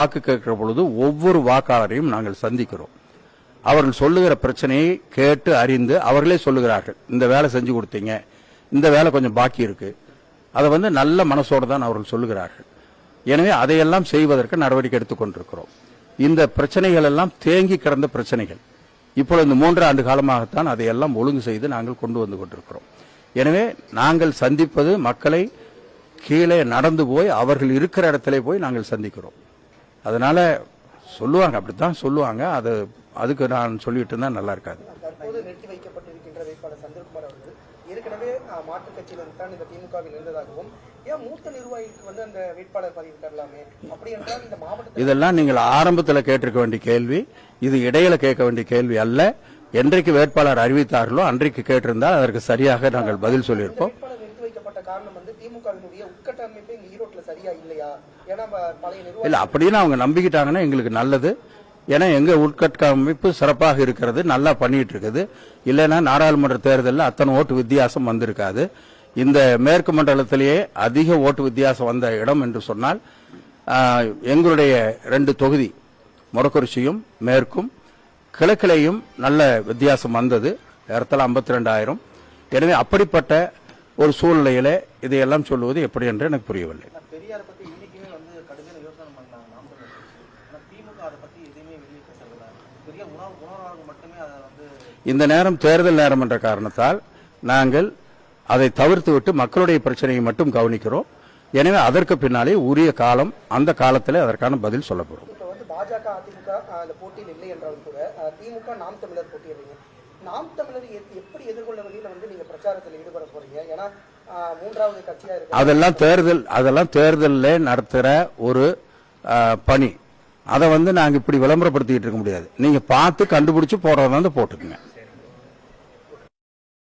வாக்கு கேட்கிற பொழுது ஒவ்வொரு வாக்காளரையும் நாங்கள் சந்திக்கிறோம். அவர்கள் சொல்லுகிற பிரச்சனையை கேட்டு அறிந்து அவர்களே சொல்லுகிறார்கள், இந்த வேலை செஞ்சு கொடுத்தீங்க, இந்த வேலை கொஞ்சம் பாக்கி இருக்கு, அதை நல்ல மனசோடு தான் அவர்கள் சொல்லுகிறார்கள். எனவே அதையெல்லாம் செய்வதற்கு நடவடிக்கை எடுத்துக் கொண்டிருக்கிறோம். இந்த பிரச்சனைகள் எல்லாம் தேங்கி கிடந்த பிரச்சனைகள். இப்பொழுது இந்த 3 ஆண்டு காலமாகத்தான் அதையெல்லாம் ஒழுங்கு செய்து நாங்கள் கொண்டு வந்து கொண்டிருக்கிறோம். எனவே நாங்கள் சந்திப்பது மக்களை கீழே நடந்து போய் அவர்கள் இருக்கிற இடத்துல போய் நாங்கள் சந்திக்கிறோம். அதனால சொல்லுவாங்க, அப்படித்தான் சொல்லுவாங்க. அதுக்கு நான் சொல்லிட்டு இருந்தா நல்லா இருக்காது. தற்போது நிறுத்தி வைக்கப்பட்டிருக்கின்ற வேட்பாளர் சந்திரகுமார் அவர்கள் ஏற்கனவே மாற்றுக் கட்சியில் தான் இந்த திமுகவில் இருந்ததாகவும், ஏன் மூத்த நிர்வாகிக்கு அந்த வேட்பாளர் பதவி தரலாமே, அப்படி என்றால் இந்த மாவட்டத்தில் இதெல்லாம் நீங்கள் ஆரம்பத்தில் கேட்டிருக்க வேண்டிய கேள்வி, இது இடையில கேட்க வேண்டிய கேள்வி அல்ல. என்றைக்கு வேட்பாளர் அறிவித்தார்களோ அன்றைக்கு கேட்டிருந்தால் அதற்கு சரியாக நாங்கள் பதில் சொல்லியிருப்போம். நிறுத்தி வைக்கப்பட்ட காரணம் திமுகவினுடைய உட்கட்டமைப்பு இங்க ஈரோட்டில் சரியா இல்லையா? ஏன்னா பழைய இல்ல அப்படின்னு அவங்க நம்பிக்கிட்டாங்கன்னா எங்களுக்கு நல்லது. ஏன்னா எங்க உட்கட்டமைப்பு சிறப்பாக இருக்கிறது, நல்லா பண்ணிட்டு இருக்குது. இல்லைன்னா நாடாளுமன்ற தேர்தலில் அத்தனை ஓட்டு வித்தியாசம் வந்திருக்காது. இந்த மேற்கு மண்டலத்திலேயே அதிக ஓட்டு வித்தியாசம் வந்த இடம் என்று சொன்னால் எங்களுடைய 2 தொகுதி மொடக்குறிச்சியும் மேற்கும், கிழக்கிலையும் நல்ல வித்தியாசம் வந்தது, ஏறத்தாழ 52,000. எனவே அப்படிப்பட்ட ஒரு சூழ்நிலையில இதையெல்லாம் சொல்லுவது எப்படி என்று எனக்கு புரியவில்லை. இந்த நேரம் தேர்தல் நேரம் என்ற காரணத்தால் நாங்கள் அதை தவிர்த்துவிட்டு மக்களுடைய பிரச்சனையை மட்டும் கவனிக்கிறோம். எனவே அதற்கு பின்னாலே உரிய காலம், அந்த காலத்தில் அதற்கான பதில் சொல்லப்படும். பாஜக அதிமுக போட்டியில் இல்லை என்றாலும் கூட திமுக நாம் தமிழர் போட்டியிடுறீங்க. நாம் தமிழர் எப்படி எதிர்கொள்ள வகையில் நீங்க பிரச்சாரத்தில் ஈடுபட போறீங்க? ஏன்னா 3வது கட்சியா இருக்கு. அதெல்லாம் தேர்தலில் நடத்துற ஒரு பணி. அதை நாங்க இப்படி விளம்பரப்படுத்திட்டு இருக்க முடியாது. நீங்க பார்த்து கண்டுபிடிச்சு போடுறதா போட்டுக்குங்க.